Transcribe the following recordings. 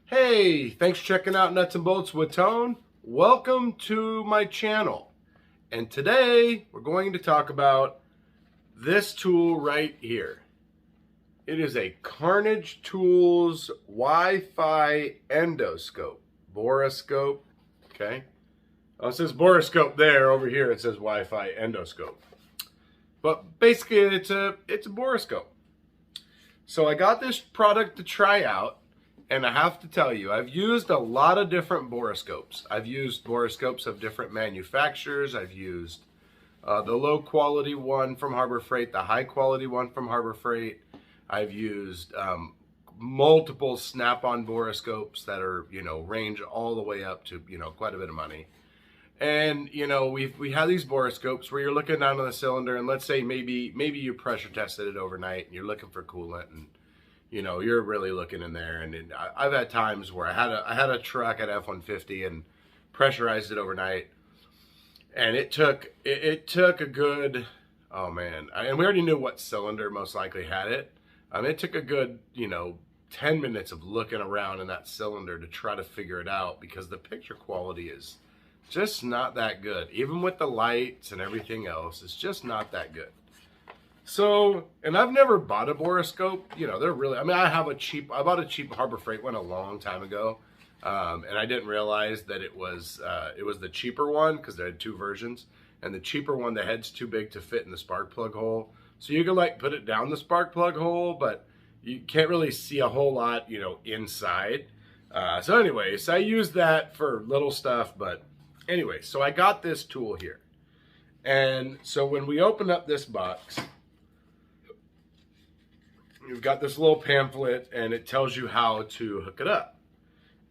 Hey, thanks for checking out Nuts and Bolts with Tone. Welcome to my channel. And today we're going to talk about this tool right here. It is a Carnage Tools Wi-Fi endoscope. Borescope, okay? Oh, it says Borescope there. Over here it says Wi-Fi endoscope. But basically it's a borescope. So I got this product to try out. And I have to tell you, I've used a lot of different borescopes. I've used borescopes of different manufacturers. I've used the low quality one from Harbor Freight, the high quality one from Harbor Freight. I've used multiple snap-on borescopes that are, range all the way up to, quite a bit of money. And, we have these borescopes where you're looking down on the cylinder, and let's say maybe you pressure tested it overnight and you're looking for coolant, and you're really looking in there. And I've had times where I had a truck at F-150 and pressurized it overnight, and it took a good, oh man, and we already knew what cylinder most likely had it. It took a good 10 minutes of looking around in that cylinder to try to figure it out, because the picture quality is just not that good. Even with the lights and everything else, it's just not that good. So, and I've never bought a borescope. They're really, I bought a cheap Harbor Freight one a long time ago. And I didn't realize that it was the cheaper one, because they had two versions. And the cheaper one, the head's too big to fit in the spark plug hole. So you can put it down the spark plug hole, but you can't really see a whole lot, inside. So anyways, I use that for little stuff. But anyway, so I got this tool here. And so when we open up this box, you've got this little pamphlet, and it tells you how to hook it up.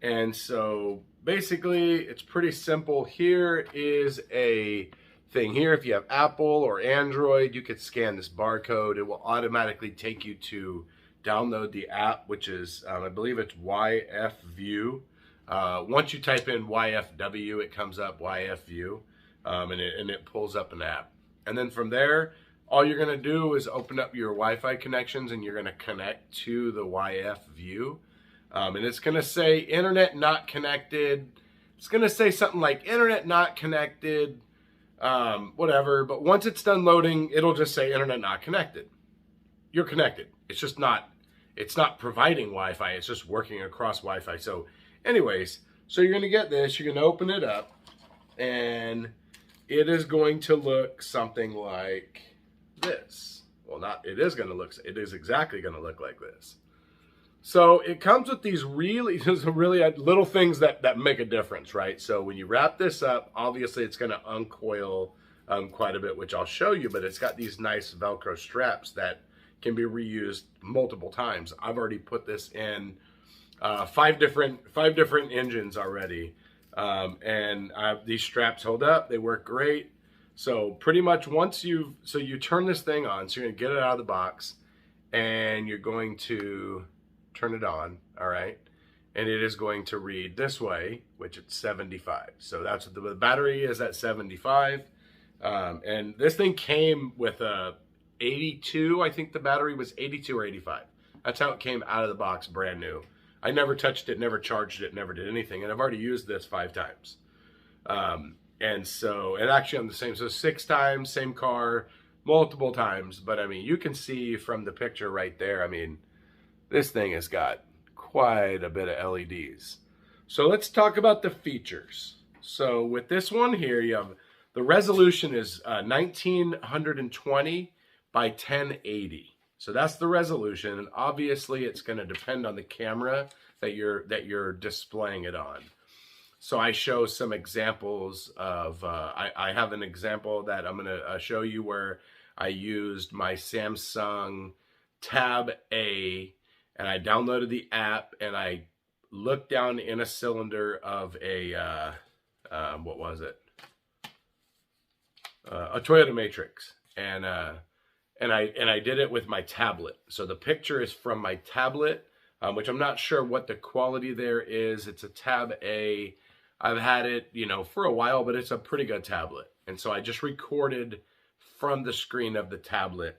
And so basically it's pretty simple. Here is a thing here. If you have Apple or Android, you could scan this barcode. It will automatically take you to download the app, which is, I believe it's YF View. Once you type in YFW, it comes up YF View, and it pulls up an app. And then from there, all you're going to do is open up your Wi-Fi connections, and you're going to connect to the YF View. And it's going to say internet not connected. It's going to say something like internet not connected, whatever. But once it's done loading, it'll just say internet not connected. You're connected. It's not providing Wi-Fi. It's just working across Wi-Fi. So anyways, so you're going to get this. You're going to open it up, and it is going to look something like this. Well, it is exactly going to look like this. So it comes with these really little things that make a difference, right? So when you wrap this up, obviously it's going to uncoil quite a bit, which I'll show you, but it's got these nice Velcro straps that can be reused multiple times. I've already put this in five different engines already, and these straps hold up. They work great. So pretty much you turn this thing on, so you're gonna get it out of the box, and you're going to turn it on, all right? And it is going to read this way, which it's 75. So that's what the battery is at 75. And this thing came with a 82, I think the battery was 82 or 85. That's how it came out of the box, brand new. I never touched it, never charged it, never did anything, and I've already used this 5 times. And so, and actually on the same, so 6 times, same car, multiple times. But I mean, you can see from the picture right there, I mean, this thing has got quite a bit of LEDs. So let's talk about the features. So with this one here, you have, the resolution is 1920 by 1080. So that's the resolution. And obviously it's going to depend on the camera that you're displaying it on. So I show some examples of, I have an example that I'm going to show you where I used my Samsung Tab A, and I downloaded the app, and I looked down in a cylinder of a, what was it? A Toyota Matrix. And I did it with my tablet. So the picture is from my tablet, which I'm not sure what the quality there is. It's a Tab A. I've had it, for a while, but it's a pretty good tablet. And so I just recorded from the screen of the tablet.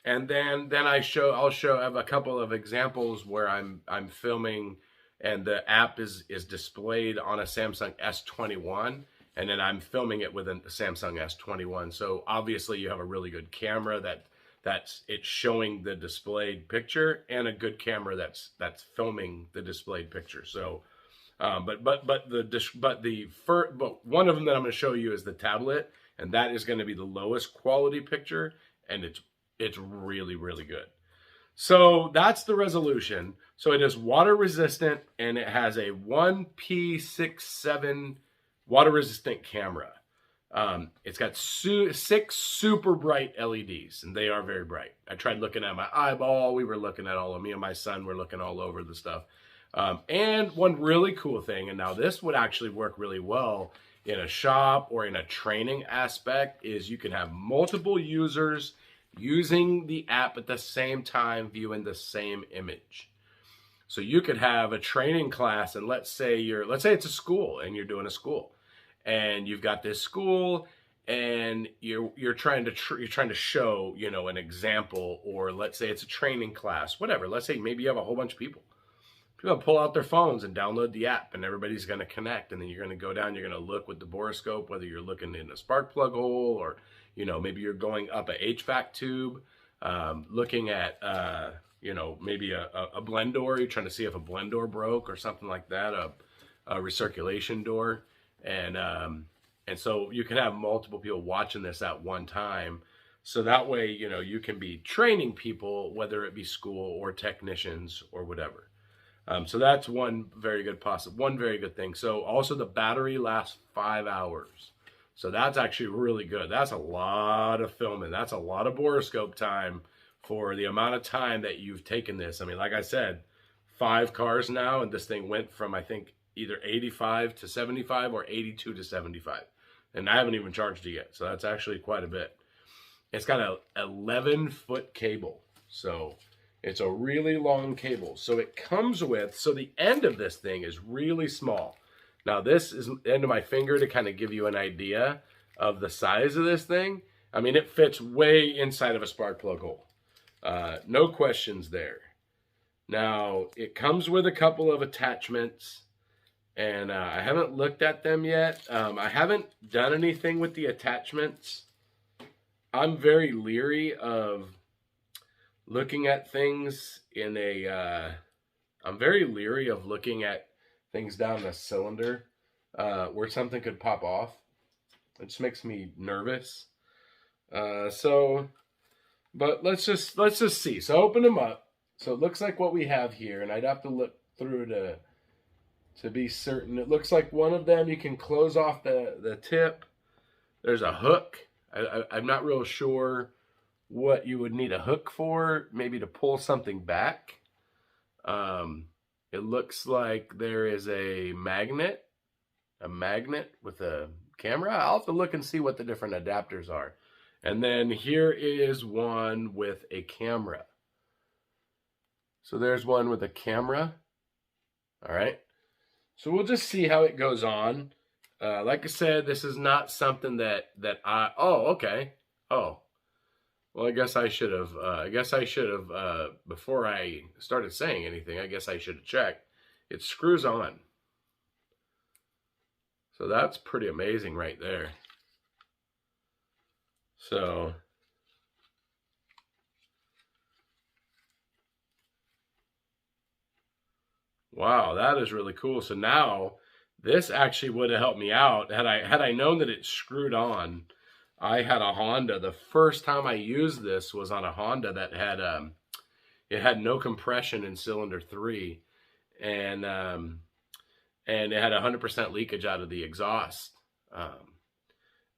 And then I have a couple of examples where I'm filming and the app is displayed on a Samsung S21, and then I'm filming it with a Samsung S21. So obviously you have a really good camera that's it's showing the displayed picture, and a good camera that's filming the displayed picture. So but one of them that I'm going to show you is the tablet, and that is going to be the lowest quality picture, and it's really, really good. So that's the resolution. So it is water resistant, and it has a 1P67 water resistant camera. It's got 6 super bright LEDs, and they are very bright. I tried looking at my eyeball. We were looking at me and my son were looking all over the stuff. And one really cool thing, and now this would actually work really well in a shop or in a training aspect, is you can have multiple users using the app at the same time, viewing the same image. So you could have a training class, and let's say it's a school, and you're doing a school, and you've got this school, and you're trying to show, you know, an example, or let's say it's a training class, whatever. Let's say maybe you have a whole bunch of people. People pull out their phones and download the app, and everybody's going to connect, and then you're going to go down, you're going to look with the borescope, whether you're looking in a spark plug hole, or, you know, maybe you're going up a HVAC tube, looking at, you know, maybe a blend door. You're trying to see if a blend door broke or something like that, a recirculation door. And so you can have multiple people watching this at one time. So that way, you know, you can be training people, whether it be school or technicians or whatever. So that's one very good thing. So also the battery lasts 5 hours. So that's actually really good. That's a lot of filming. That's a lot of borescope time for the amount of time that you've taken this. I mean, like I said, 5 cars now, and this thing went from, I think, either 85 to 75 or 82 to 75. And I haven't even charged it yet. So that's actually quite a bit. It's got a 11-foot cable. So it's a really long cable. So it comes with, so the end of this thing is really small. Now this is the end of my finger to kind of give you an idea of the size of this thing. I mean, it fits way inside of a spark plug hole. No questions there. Now, it comes with a couple of attachments, and I haven't looked at them yet. I haven't done anything with the attachments. I'm very leery of looking at things in a, I'm very leery of looking at things down a cylinder where something could pop off. It just makes me nervous. But let's just see. So open them up. So it looks like what we have here, and I'd have to look through to be certain. It looks like one of them you can close off the tip. There's a hook. I'm not real sure what you would need a hook for, maybe to pull something back. It looks like there is a magnet with a camera. I'll have to look and see what the different adapters are. And then here is one with a camera. So there's one with a camera. All right. So we'll just see how it goes on. Like I said, this is not something that oh, okay. Oh, well, I guess I should have, before I started saying anything, I guess I should have checked. It screws on. So that's pretty amazing right there. So, wow, that is really cool. So now this actually would have helped me out. Had I known that it screwed on, I had a Honda. The first time I used this was on a Honda that had it had no compression in cylinder 3, and it had 100% leakage out of the exhaust.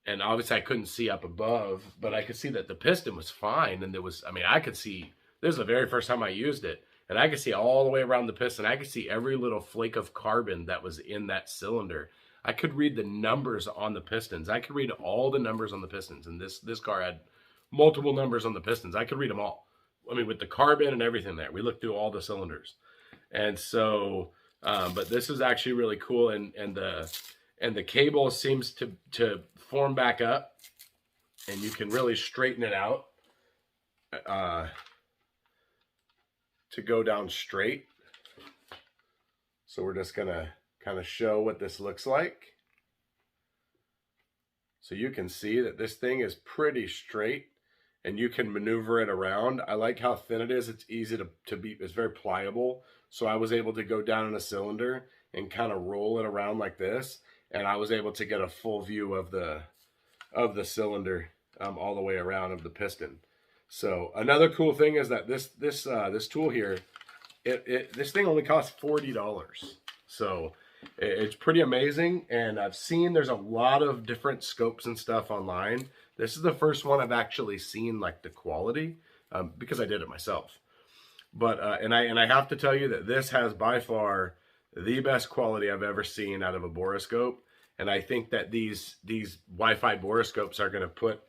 And obviously I couldn't see up above, but I could see that the piston was fine, and there was, I mean, I could see, this is the very first time I used it, and I could see all the way around the piston. I could see every little flake of carbon that was in that cylinder. I could read the numbers on the pistons. I could read all the numbers on the pistons, and this car had multiple numbers on the pistons. I could read them all. I mean, with the carbon and everything there. We looked through all the cylinders. And so, but this is actually really cool, and the cable seems to form back up, and you can really straighten it out to go down straight. So we're just gonna kind of show what this looks like. So you can see that this thing is pretty straight and you can maneuver it around. I like how thin it is. It's easy to be, it's very pliable. So I was able to go down in a cylinder and kind of roll it around like this. And I was able to get a full view of the cylinder all the way around of the piston. So another cool thing is that this tool here, this thing only costs $40. So it's pretty amazing, and I've seen there's a lot of different scopes and stuff online. This is the first one I've actually seen like the quality, because I did it myself. But and I have to tell you that this has by far the best quality I've ever seen out of a borescope, and I think that these Wi-Fi borescopes are going to put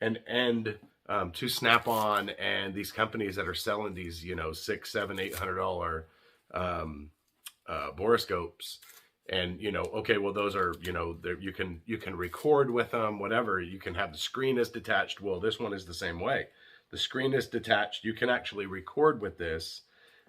an end to Snap-on and these companies that are selling these, you know, $600, $700, $800 borescopes. And, you know, okay, well, those are, you know, you can record with them, whatever. You can have the screen is detached. Well, this one is the same way. The screen is detached. You can actually record with this.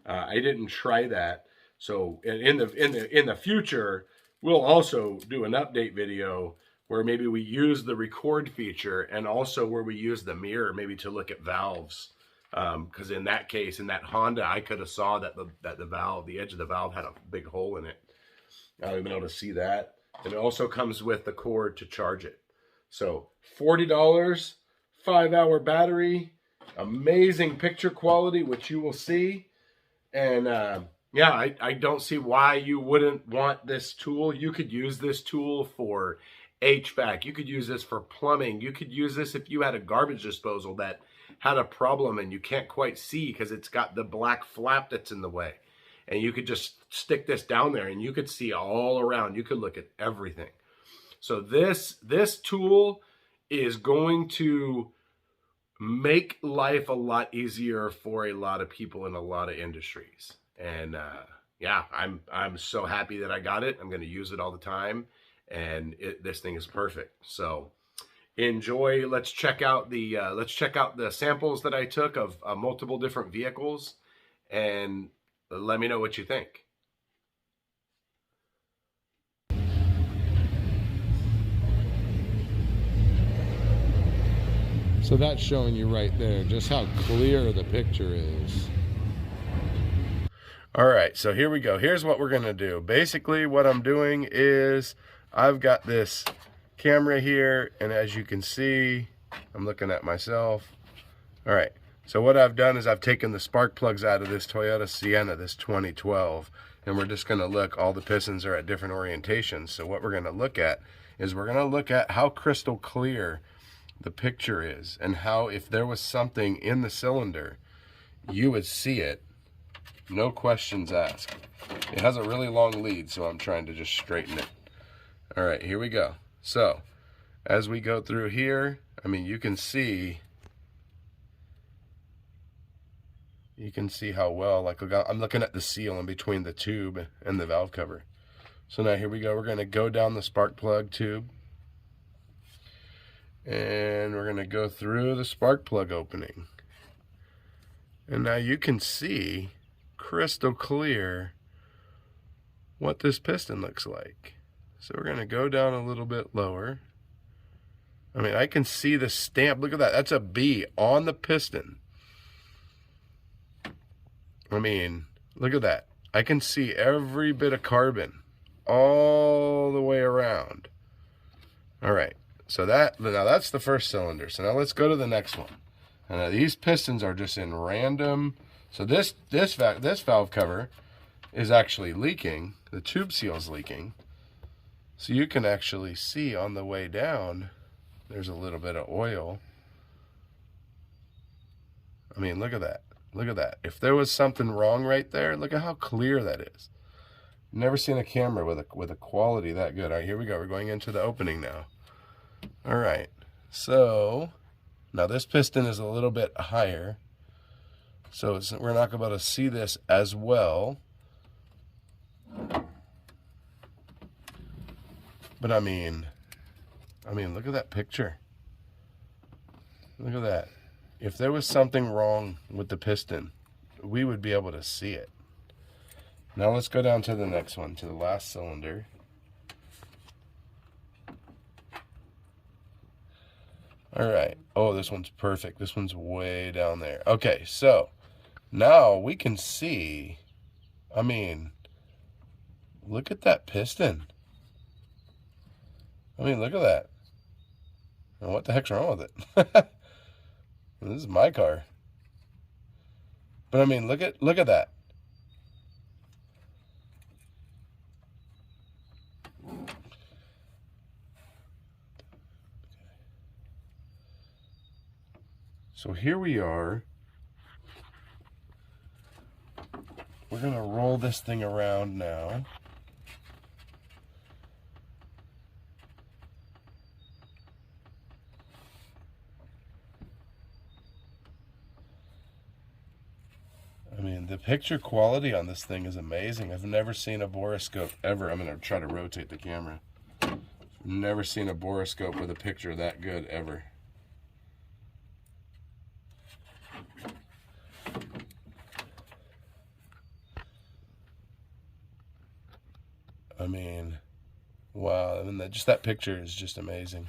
I didn't try that. So in the future, we'll also do an update video where maybe we use the record feature and also where we use the mirror maybe to look at valves. Because in that case, in that Honda, I could have saw that the valve, the edge of the valve had a big hole in it. I've been able to see that. And it also comes with the cord to charge it. So $40, 5-hour battery, amazing picture quality, which you will see. And yeah, I don't see why you wouldn't want this tool. You could use this tool for HVAC. You could use this for plumbing. You could use this if you had a garbage disposal that had a problem and you can't quite see because it's got the black flap that's in the way. And you could just stick this down there and you could see all around. You could look at everything. So this tool is going to make life a lot easier for a lot of people in a lot of industries. And yeah, I'm so happy that I got it. I'm going to use it all the time, and this thing is perfect. So enjoy. Let's check out the samples that I took of multiple different vehicles, and let me know what you think. So that's showing you right there just how clear the picture is. All right, so here we go. Here's what we're going to do. Basically, what I'm doing is I've got this camera here, and as you can see, I'm looking at myself. All right, so what I've done is I've taken the spark plugs out of this Toyota Sienna, this 2012, and we're just going to look. All the pistons are at different orientations. So what we're going to look at is we're going to look at how crystal clear the picture is, and how if there was something in the cylinder, you would see it. No questions asked. It has a really long lead, so I'm trying to just straighten it. All right, here we go. So as we go through here, I mean, you can see how well, like I'm looking at the seal in between the tube and the valve cover. So now here we go. We're going to go down the spark plug tube, and we're going to go through the spark plug opening. And now you can see crystal clear what this piston looks like. So we're going to go down a little bit lower. I mean, I can see the stamp. Look at that. That's a B on the piston. I mean, look at that. I can see every bit of carbon all the way around. All right. So now that's the first cylinder. So now let's go to the next one. And now these pistons are just in random. So this valve cover is actually leaking. The tube seal is leaking. So you can actually see on the way down, there's a little bit of oil. I mean, look at that. Look at that. If there was something wrong right there, look at how clear that is. Never seen a camera with a quality that good. All right, here we go. We're going into the opening now. All right. So now this piston is a little bit higher. So we're not going to see this as well. But I mean, look at that picture. Look at that. If there was something wrong with the piston, we would be able to see it. Now let's go down to the next one, to the last cylinder. All right. Oh, this one's perfect. This one's way down there. Okay, so now we can see, I mean, look at that piston. I mean, look at that. And what the heck's wrong with it? This is my car. But I mean, look at that. So here we are. We're going to roll this thing around now. I mean, the picture quality on this thing is amazing. I've never seen a borescope ever. I'm going to try to rotate the camera. Never seen a borescope with a picture that good ever. I mean, wow. I mean, just that picture is just amazing.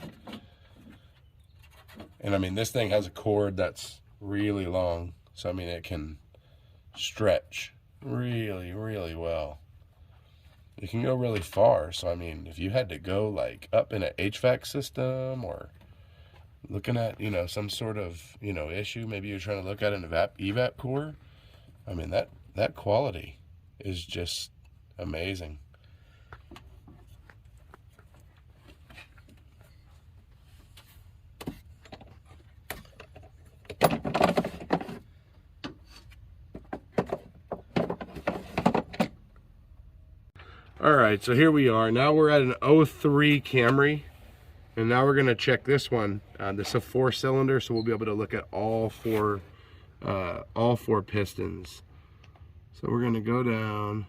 And I mean, this thing has a cord that's really long. So, I mean, it can stretch really, really well. It can go really far. So, I mean, if you had to go like up in an HVAC system or looking at, you know, some sort of, you know, issue, maybe you're trying to look at an evap core. I mean, that quality is just amazing. All right, so here we are. Now we're at an 03 Camry, and now we're gonna check this one. This is a 4-cylinder, so we'll be able to look at all four pistons. So we're gonna go down.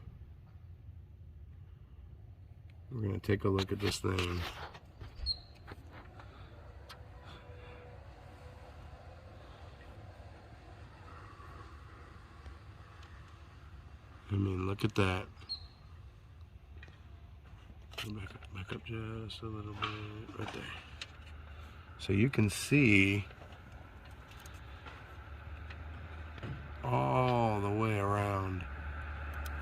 We're gonna take a look at this thing. I mean, look at that. Back up just a little bit, right there. So you can see all the way around.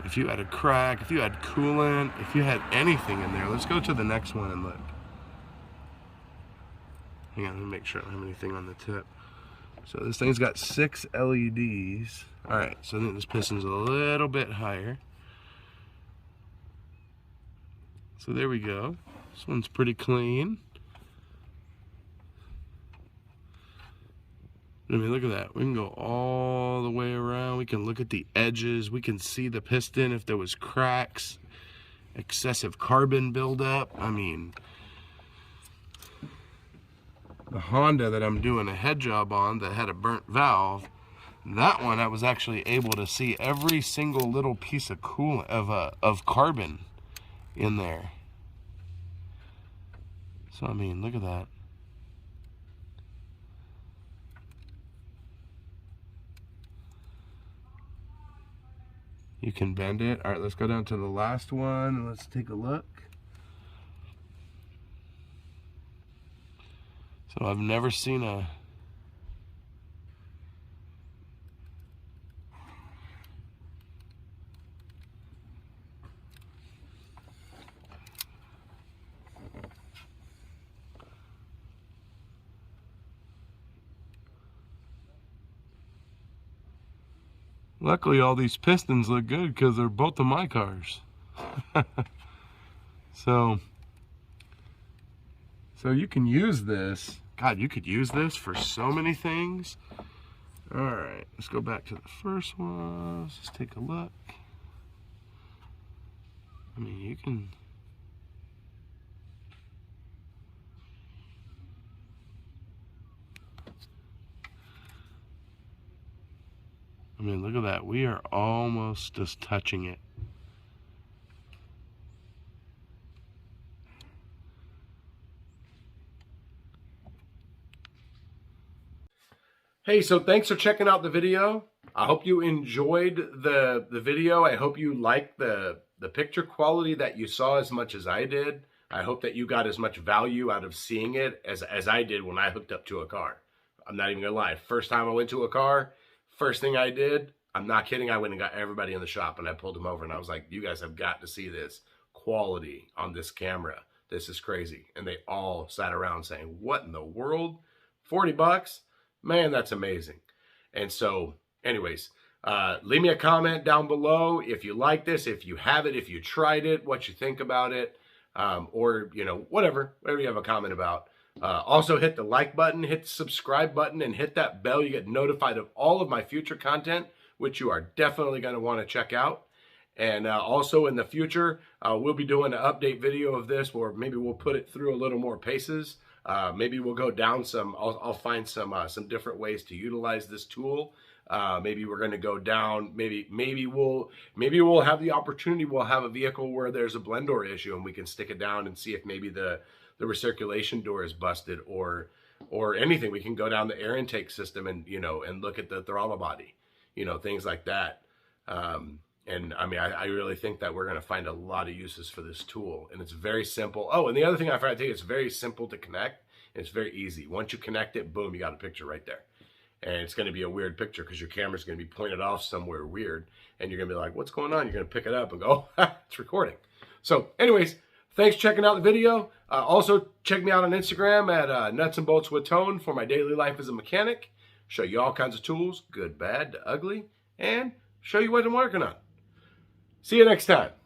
If you had a crack, if you had coolant, if you had anything in there. Let's go to the next one and look. Hang on, let me make sure I don't have anything on the tip. So this thing's got 6 LEDs. All right, so then this piston's a little bit higher. So there we go. This one's pretty clean. I mean, look at that. We can go all the way around. We can look at the edges. We can see the piston if there was cracks, excessive carbon buildup. I mean, the Honda that I'm doing a head job on that had a burnt valve, that one I was actually able to see every single little piece of coolant of carbon in there. So I mean, look at that. You can bend it. All right, let's go down to the last one and let's take a look. So I've never seen a Luckily, all these pistons look good because they're both of my cars. So you can use this. God, you could use this for so many things. All right, let's go back to the first one. Let's just take a look. I mean, you can. I mean, look at that. We are almost just touching it. Hey, so thanks for checking out the video. I hope you enjoyed the video. I hope you liked the picture quality that you saw as much as I did. I hope that you got as much value out of seeing it as I did when I hooked up to a car. I'm not even gonna lie. First time I went to a car, first thing I did, I'm not kidding, I went and got everybody in the shop and I pulled them over and I was like, you guys have got to see this quality on this camera. This is crazy. And they all sat around saying, what in the world? 40 bucks? Man, that's amazing. And so anyways, leave me a comment down below if you like this, if you have it, if you tried it, what you think about it. Or, you know, whatever you have a comment about. Also hit the like button, hit the subscribe button, and hit that bell. You get notified of all of my future content, which you are definitely going to want to check out. And also in the future, we'll be doing an update video of this, or maybe we'll put it through a little more paces. Maybe we'll go down some, I'll find some different ways to utilize this tool. Maybe we're going to go down, maybe we'll have the opportunity, we'll have a vehicle where there's a blend door issue and we can stick it down and see if maybe the recirculation door is busted or anything. We can go down the air intake system and, you know, and look at the throttle body, you know, things like that. And I mean, I really think that we're going to find a lot of uses for this tool, and it's very simple. Oh, and the other thing I forgot to tell you, it's very simple to connect. And it's very easy. Once you connect it, boom, you got a picture right there. And it's going to be a weird picture because your camera's going to be pointed off somewhere weird. And you're going to be like, what's going on? You're going to pick it up and go, oh, it's recording. So anyways, thanks for checking out the video. Also, check me out on Instagram at Nuts and Bolts with Tone for my daily life as a mechanic. Show you all kinds of tools, good, bad, to ugly, and show you what I'm working on. See you next time.